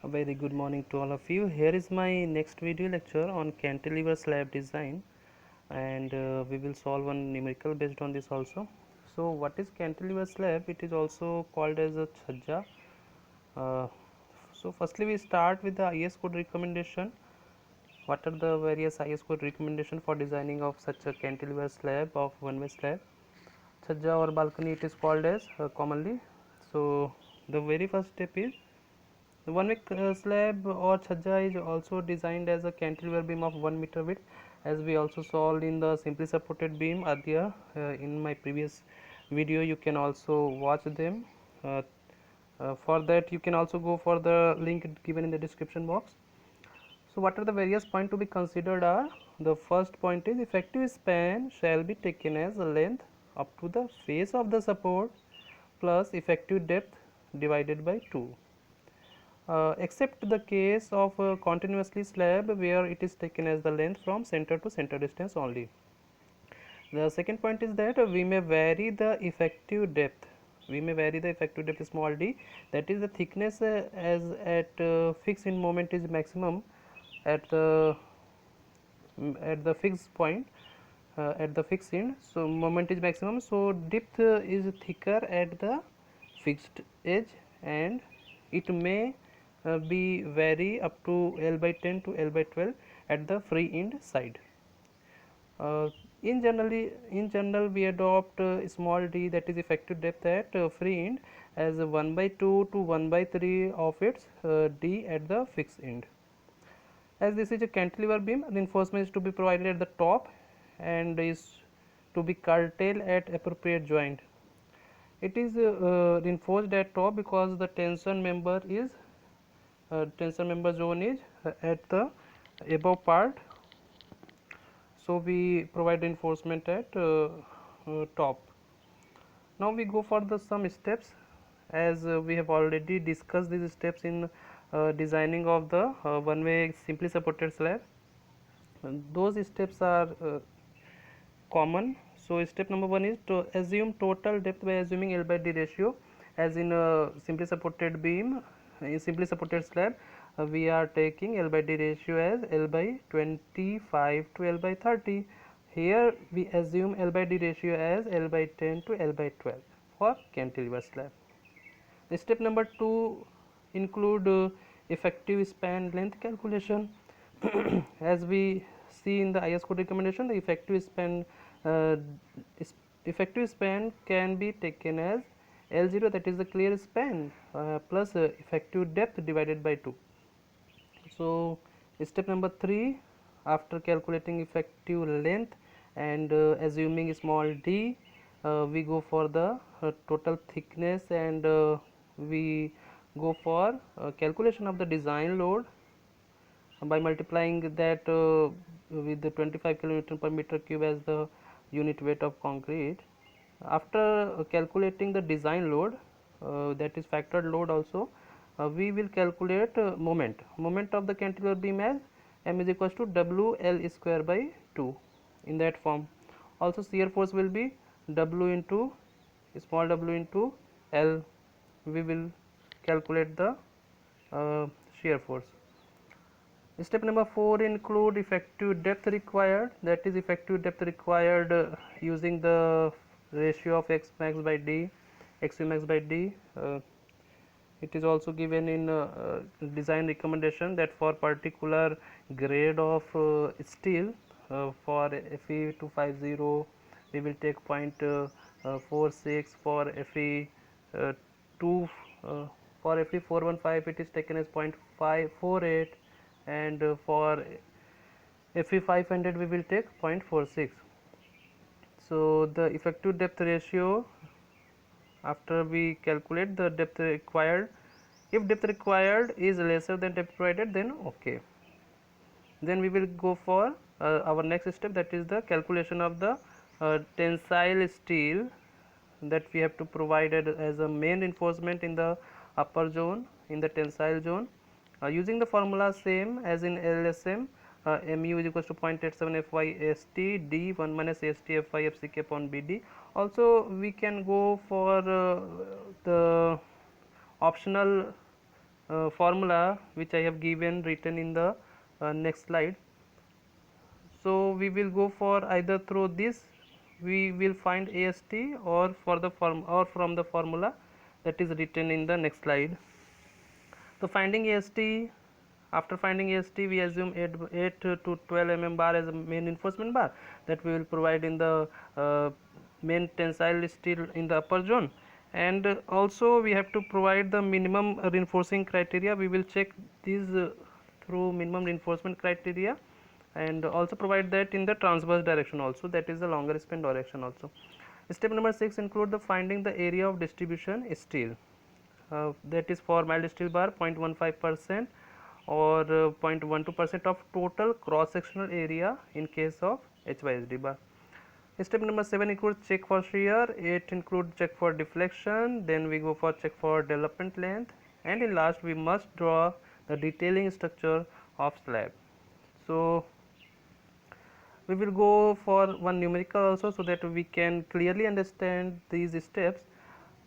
very good morning to all of you. Here is my next video lecture on cantilever slab design, and we will solve one numerical based on this also. So what is cantilever slab? It is also called as a chhajja. uh, so firstly we start with the IS code recommendation. What are the various IS code recommendation for designing of such a cantilever slab of one way slab, chhajja or balcony it is called as commonly. So the very first step is the one way slab or chhajja is also designed as a cantilever beam of 1 meter width, as we also solved in the simply supported beam earlier in my previous video. You can also watch them. For that you can also go for the link given in the description box. So what are the various points to be considered are: the first point is effective span shall be taken as the length up to the face of the support plus effective depth divided by 2, except the case of continuously slab where it is taken as the length from center to center distance only. The second point is that we may vary the effective depth. We may vary the effective depth small d, that is the thickness as at fixed in moment is maximum at the fixed point, at the fixed end, so moment is maximum, so depth is thicker at the fixed edge, and it may be vary up to L by 10 to L by 12 at the free end side. In general we adopt small d, that is effective depth at free end, as 1 by 2 to 1 by 3 of its d at the fixed end. As this is a cantilever beam, reinforcement is to be provided at the top and is to be curtailed at appropriate joint. It is reinforced at top because the tension member zone is at the above part, so we provide reinforcement at top. Now we go for the some steps, as we have already discussed these steps in designing of the one way simply supported slab. And those steps are common. So step number 1 is to assume total depth by assuming L by D ratio, as in a simply supported beam, in simply supported slab we are taking L by D ratio as L by 25 to L by 30. Here we assume L by D ratio as L by 10 to L by 12 for cantilever slab. The step number 2 include effective span length calculation. As we see in the IS code recommendation, the uh, effective span can be taken as L0, that is the clear span, plus effective depth divided by 2. So step number 3, after calculating effective length and assuming small d, we go for the total thickness, and we go for calculation of the design load by multiplying that with the 25 kN per meter cube as the unit weight of concrete. After calculating the design load, that is factored load also, we will calculate moment of the cantilever beam as m is equals to W L square by 2 in that form. Also shear force will be W into small w into L. We will calculate the shear force. Step number 4 include effective depth required, that is effective depth required using the ratio of x max by d, xu max by d. It is also given in design recommendation that for particular grade of steel, for Fe 250 we will take 0.46, for Fe 2 for Fe 415 it is taken as 0.548, and for Fe 500 we will take 0.46. So the effective depth ratio, after we calculate the depth required, if depth required is lesser than depth provided, then okay. Then we will go for our next step, that is the calculation of the tensile steel that we have to provide as a main reinforcement in the upper zone, in the tensile zone, using the formula same as in LSM. Mu is equals to 0.87 Fy St d 1 minus St Fy Fck upon Bd. Also we can go for the optional formula which I have given written in the next slide. So we will go for either through this we will find AST or for the form or from the formula that is written in the next slide. So finding AST, after finding AST we assume 8 to 12 mm bar as a main reinforcement bar that we will provide in the main tensile steel in the upper zone, and also we have to provide the minimum reinforcing criteria. We will check these through minimum reinforcement criteria, and also provide that in the transverse direction also, that is the longer span direction also. Step number 6 include the finding the area of distribution steel, that is for mild steel bar 0.15% or 0.12% of total cross sectional area in case of HYSD bar. Step number 7 includes check for shear, 8 include check for deflection, then we go for check for development length, and in last we must draw the detailing structure of slab. So we will go for one numerical also so that we can clearly understand these steps.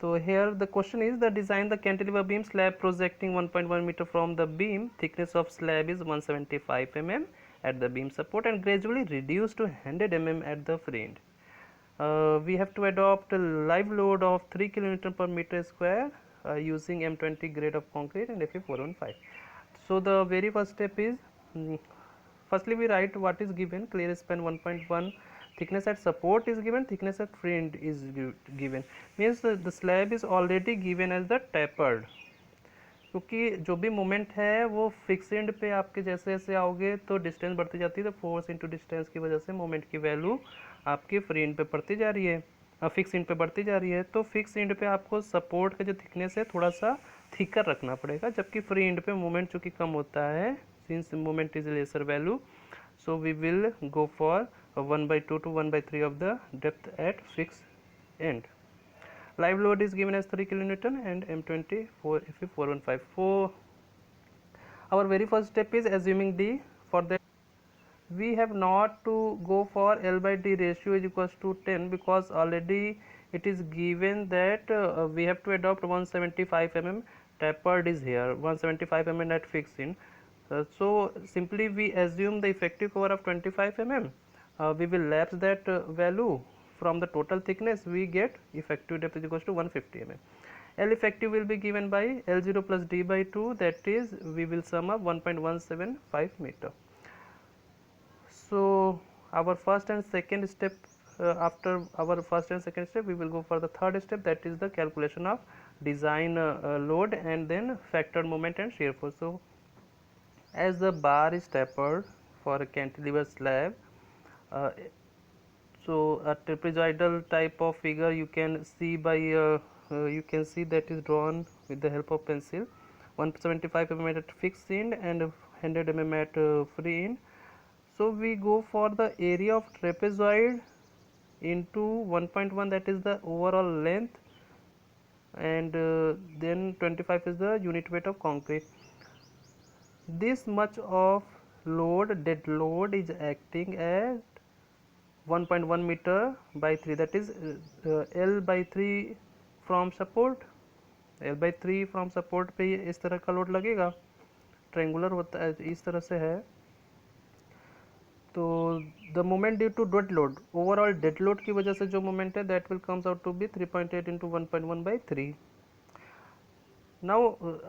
So here the question is the design the cantilever beam slab projecting 1.1 meter from the beam, thickness of slab is 175 mm at the beam support and gradually reduced to 100 mm at the free end. We have to adopt a live load of 3 kN per meter square using M20 grade of concrete and Fe415. So the very first step is firstly we write what is given, clear span 1.1, thickness at support is given, thickness at free end is given, means the slab is already given as the tapered, क्योंकि जो भी moment है वो fix and पे आपके जैसे जैसे आओगे तो डिस्टेंस बढ़ती जाती है, तो फोर्स इंटू डिस्टेंस की वजह से मोमेंट की वैल्यू आपकी फ्री एंड पे बढ़ती जा रही है, फिक्स एंड पे बढ़ती जा रही है, तो फिक्स एंड पे आपको सपोर्ट का जो थिकनेस है थोड़ा सा थिकर रखना पड़ेगा, जबकि फ्री एंड पे मोमेंट चूँकि कम होता है since moment is lesser value, so we will go for 1/2 to 1/3 of the depth at fixed end. Live load is given as 3 kN and M20 Fe415. For our very first step is assuming D. For that we have not to go for L by D ratio is equals to 10 because already it is given that we have to adopt 175 mm tapered is here, 175 mm at fixed end. So simply we assume the effective cover of 25 mm. We will lapse that value from the total thickness, we get effective depth is equals to 150 mm. L effective will be given by L0 plus D by 2, that is we will sum up 1.175 meter. So our first and second step, after our first and second step we will go for the third step, that is the calculation of design load and then factor moment and shear force. So as the bar is tapered for a cantilever slab, so a trapezoidal type of figure you can see by you can see that is drawn with the help of pencil, 175 mm at fixed end and 100 mm at free end. So we go for the area of trapezoid into 1.1, that is the overall length, and then 25 is the unit weight of concrete. This much of load, dead load, is acting at 1.1 meter by 3, that is L by 3 from support, L by 3 from support पे इस तरह का load लगेगा, triangular होता है इस तरह से है, तो the moment due to dead load, overall dead load की वजह से जो मोमेंट है that will comes out to be 3.8 into 1.1 by 3. Now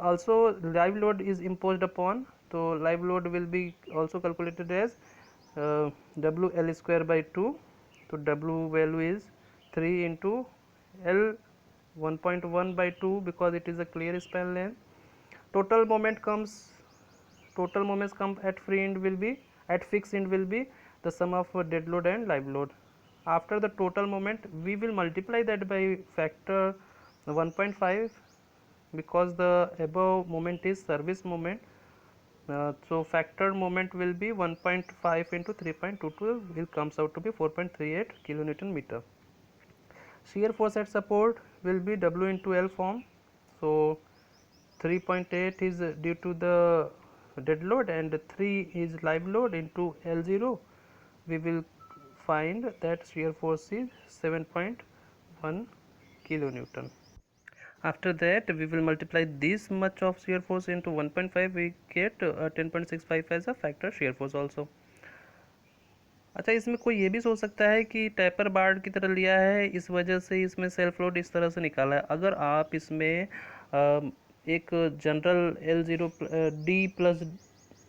also live load is imposed upon, so live load will be also calculated as WL square by 2, so W value is 3 into L 1.1 by 2 because it is a clear span length. Total moment comes, total moments come at free end will be, at fixed end will be the sum of dead load and live load. After the total moment we will multiply that by factor 1.5 because the above moment is service moment, so factor moment will be 1.5 into 3.22 will comes out to be 4.38 kilonewton meter. Shear force at support will be W into L form, so 3.8 is due to the dead load and 3 is live load into L0, we will find that shear force is 7.1 kilonewton. After that we will multiply this much of shear force into 1.5, we get 10.65 as a factor shear force also. अच्छा, इसमें कोई ये भी सोच सकता है कि tapper board की तरह लिया है, इस वजह से इसमें सेल्फ लोड इस तरह से निकाला है। अगर आप इसमें एक जनरल L0 डी प्लस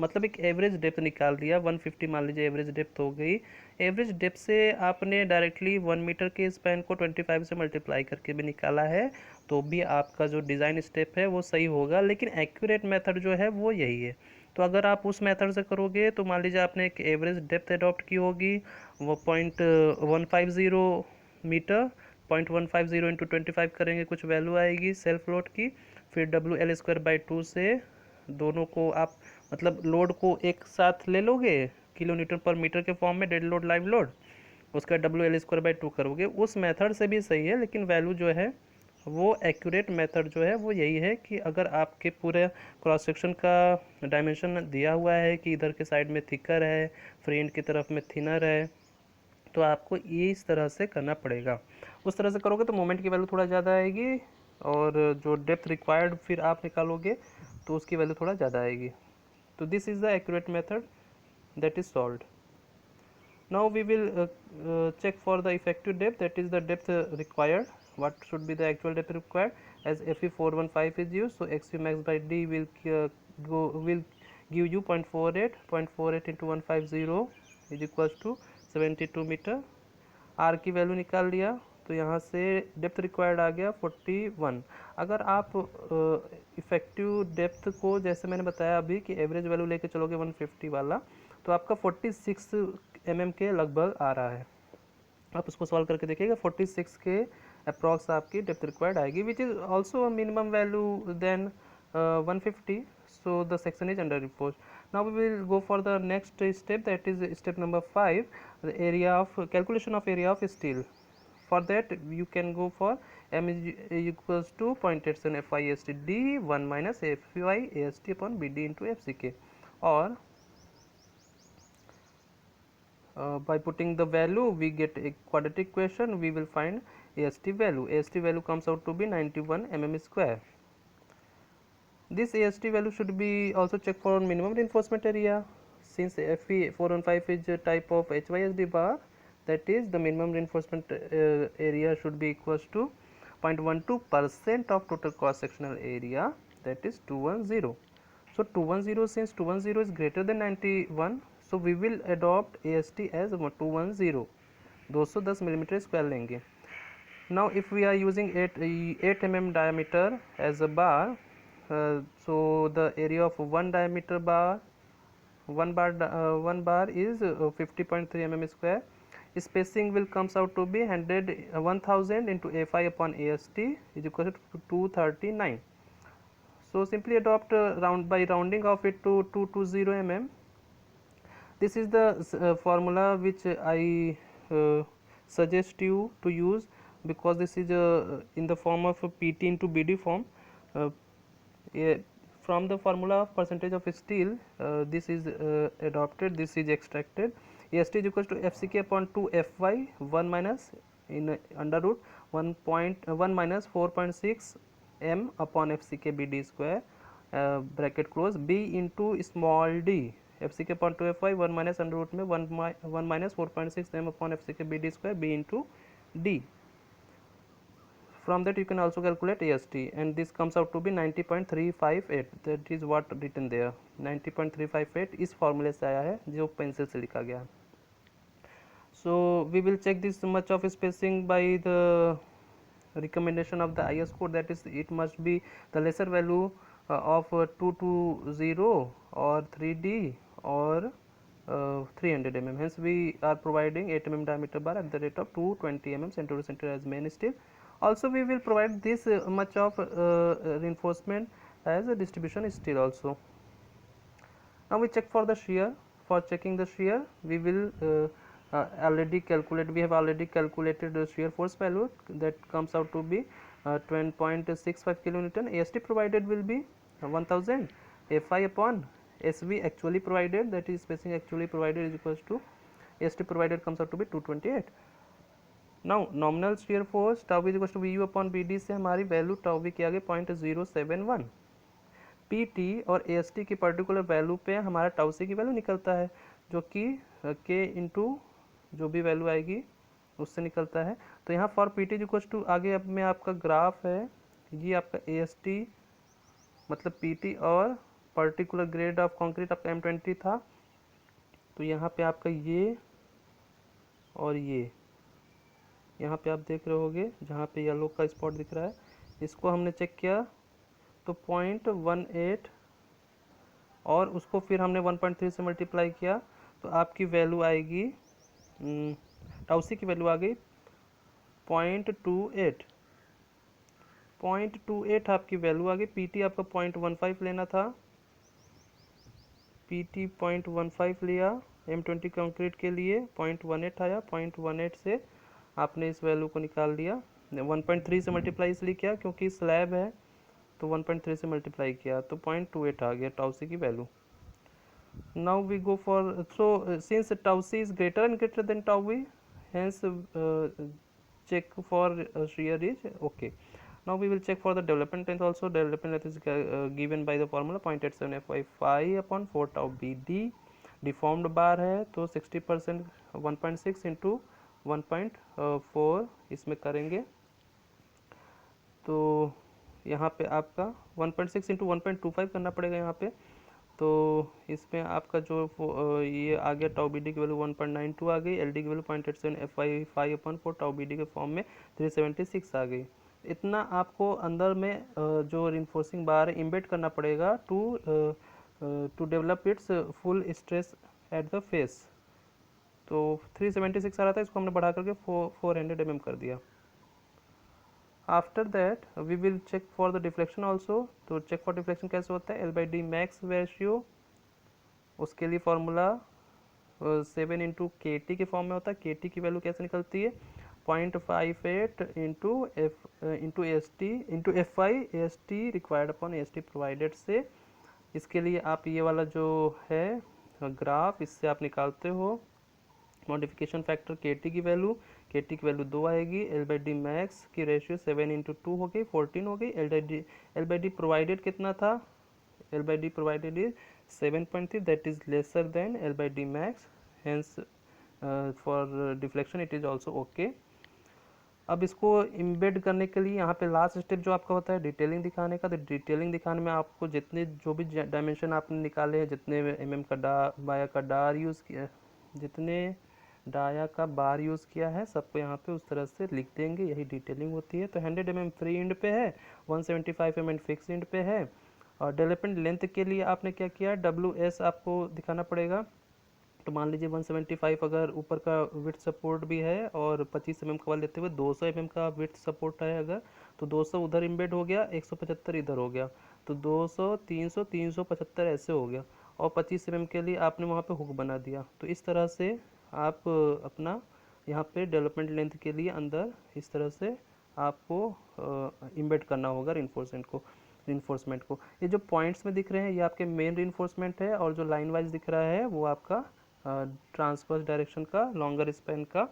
मतलब एक एवरेज डेप्थ निकाल दिया, 150 मान लीजिए एवरेज डेप्थ हो गई। एवरेज डेप्थ से आपने डायरेक्टली 1 मीटर के स्पैन को 25 से मल्टीप्लाई करके भी निकाला है, तो भी आपका जो डिज़ाइन स्टेप है वो सही होगा, लेकिन एक्यूरेट मेथड जो है वो यही है। तो अगर आप उस मेथड से करोगे तो मान लीजिए आपने एक एवरेज डेप्थ अडॉप्ट की होगी, वो 0.150 मीटर, 0.150 इंटू 25 करेंगे, कुछ वैल्यू आएगी सेल्फ लोड की। फिर WL²/2 से दोनों को आप मतलब लोड को एक साथ ले लोगे किलो न्यूटन पर मीटर के फॉर्म में, डेड लोड लाइव लोड, उसका WL²/2 करोगे। उस मेथड से भी सही है, लेकिन वैल्यू जो है वो एक्यूरेट मेथड जो है वो यही है कि अगर आपके पूरे क्रॉस सेक्शन का डायमेंशन दिया हुआ है कि इधर के साइड में थिकर है, फ्रंट की तरफ में थिनर है, तो आपको ये इस तरह से करना पड़ेगा। उस तरह से करोगे तो मोमेंट की वैल्यू थोड़ा ज़्यादा आएगी, और जो डेप्थ रिक्वायर्ड फिर आप निकालोगे तो उसकी वैल्यू थोड़ा ज़्यादा आएगी। तो this is the accurate method that is solved. Now we will check for the effective depth, that is the depth required. What should be the actual depth required? As Fe415 is used, so XU max by D will will give you 0.48. 0.48 into 150 is equals to 72 metre. R की value निकाल लिया, तो यहाँ से depth required आ गया 41। अगर आप effective depth को जैसे मैंने बताया अभी कि एवरेज वैल्यू लेके चलोगे 150 वाला, तो आपका 46 mm के लगभग आ रहा है। आप उसको सॉल्व करके देखिएगा, 46 के अप्रॉक्स आपकी डेप्थ रिक्वायर्ड आएगी, which is also minimum value than 150. So the section is under repose. Now we will go for the next step, that is step number 5, the area of calculation of area of steel. For that you can go for M is equals to 0.87 FIST D 1 minus FY AST upon BD into FCK, or by putting the value we get a quadratic equation, we will find AST value. AST value comes out to be 91 mm square. This AST value should be also checked for minimum reinforcement area. Since Fe415 is a type of HYSD bar, that is the minimum reinforcement area should be equals to 0.12% of total cross sectional area, that is 210. So 210, since 210 is greater than 91, so we will adopt AST as 210, 210 millimeter square लेंगे. Now if we are using 8 mm diameter as a bar, so the area of one diameter bar, one bar is 50.3 mm square. Spacing will comes out to be 1000 into Fi upon AST is equal to 239. So simply adopt by rounding of it to 220 mm. This is the formula which I suggest you to use, because this is in the form of PT into BD form. From the formula of percentage of steel, this is adopted, this is extracted. AST is equals to FCK upon 2 Fy 1 minus in under root 1 minus 4.6 m upon FCK BD square, bracket close, B into small d, FCK upon 2 Fy 1 minus under root में 1 minus 4.6 m upon FCK BD square, B into d. From that you can also calculate AST, and this comes out to be 90.358. that is what written there, 90.358 इस फॉर्मूले से आया है जो pencil से लिखा गया. So we will check this much of spacing by the recommendation of the IS code, that is it must be the lesser value of 220 or 3D or 300 mm. Hence we are providing 8 mm diameter bar at the rate of 220 mm center to center as main steel. Also we will provide this much of reinforcement as a distribution steel also. Now we check for the shear. For checking the shear, we will already calculate, we have already calculated the shear force value, that comes out to be 20.65 kilonewton. AST provided will be 1000. Fi upon SV actually provided, that is spacing actually provided, is equals to AST provided comes out to be 228. Now nominal shear force tau B equal to V U upon B D से हमारी value tau B की आ गई 0.071। P T और ए S T की particular value पे हमारा tau सी की value निकलता है, जो कि के इंटू जो भी वैल्यू आएगी उससे निकलता है। तो यहाँ for P T equal to आगे अब में आपका ग्राफ है, ये आपका ए एस टी मतलब पी टी और पर्टिकुलर ग्रेड ऑफ कंक्रीट आपका M20 था। तो यहाँ पे आपका ये और ये यहाँ पे आप देख रहे होगे जहाँ पे येलो का स्पॉट दिख रहा है, इसको हमने चेक किया तो 0.18 और उसको फिर हमने 1.3 से मल्टीप्लाई किया तो आपकी वैल्यू आएगी, टाउसी की वैल्यू आ गई 0.28। 0.28 आपकी वैल्यू आ गई। पीटी आपका 0.15 लेना था, पीटी 0.15 लिया M20 कंक्रीट के लिए, 0.18 आया, 0.18 से आपने इस वैल्यू को निकाल दिया। 1.3 से मल्टीप्लाई इसलिए किया क्योंकि स्लैब है, तो 1.3 से मल्टीप्लाई किया तो 0.28 आ गया टाउसी की value. Now we go for, since tau c is greater and greater than tau v, hence check for shear is okay. Now we will check for the development length also. Development length is given by the formula 0.87 fy upon 4 tau bd। Deformed बार है तो 60% 1.6 into 1.4 इसमें करेंगे तो यहाँ पे आपका 1.6 into 1.25 करना पड़ेगा यहाँ पे। तो इसमें आपका जो ये आ गया टाउ बी डी की वैल्यू 1.92 आ गई, एल डी की value 0.87 F I 5/4 tau B D के फॉर्म में 376 आ गई। इतना आपको अंदर में जो रिइंफोर्सिंग बार है इम्बेड करना पड़ेगा to develop its full stress at the face. तो 376 आ रहा था, इसको हमने बढ़ा करके 400 mm कर दिया। After that we will check for the deflection also. तो चेक फॉर डिफ्लेक्शन कैसे होता है, L/D मैक्स रेशियो, उसके लिए फॉर्मूला 7 इंटू के टी के फॉर्म में होता है। के टी की वैल्यू कैसे निकलती है, 0.58 into S T into F I A S T required upon A S T provided से। इसके लिए आप ये वाला जो है ग्राफ, इससे आप निकालते हो मॉडिफिकेशन फैक्टर के टी की वैल्यू, के टी की वैल्यू 2 आएगी। L/D मैक्स की रेशियो 7 इंटू 2 हो गई, 14 हो गई। L/D प्रोवाइडेड कितना था, L/D provided is 7.3, that is lesser than L/D max, hence for deflection it is also okay. अब इसको इम्बेड करने के लिए यहाँ पे लास्ट स्टेप जो आपका होता है डिटेलिंग दिखाने का। तो डिटेलिंग दिखाने में आपको जितने जो भी डायमेंशन आपने निकाले हैं, जितने mm का बाया का डार यूज़ किया, जितने डाया का बार यूज़ किया है, सबको यहाँ पे उस तरह से लिख देंगे, यही डिटेलिंग होती है। तो 100 mm फ्री इंड पे है, 175 mm फिक्स इंड पे है। और डेवलपमेंट लेंथ के लिए आपने क्या किया, WS आपको दिखाना पड़ेगा। तो मान लीजिए 175 अगर ऊपर का विड्थ सपोर्ट भी है और 25 mm का लेते हुए 200 mm का विड्थ सपोर्ट है अगर, तो 200 उधर इम्बेड हो गया, 175 इधर हो गया, तो 200 300 375 ऐसे हो गया। और 25 mm के लिए आपने वहाँ पे हुक बना दिया। तो इस तरह से आप अपना यहाँ पे डेवलपमेंट लेंथ के लिए अंदर इस तरह से आपको इम्बेड करना होगा रिइंफोर्समेंट को। ये जो पॉइंट्स में दिख रहे हैं ये आपके मेन रिइंफोर्समेंट है, और जो लाइन वाइज दिख रहा है वो आपका ट्रांसवर्स डायरेक्शन का लॉन्गर स्पैन का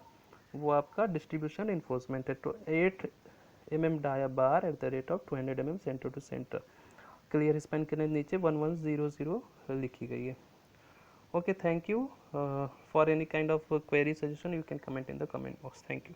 वो आपका डिस्ट्रीब्यूशन इन्फोर्समेंट है। तो 8 mm dia bar at the rate of 200 mm centre to centre. Clear span के नीचे 1100 लिखी गई है। Okay, thank you. For any kind of query suggestion you can comment in the comment box. Thank you.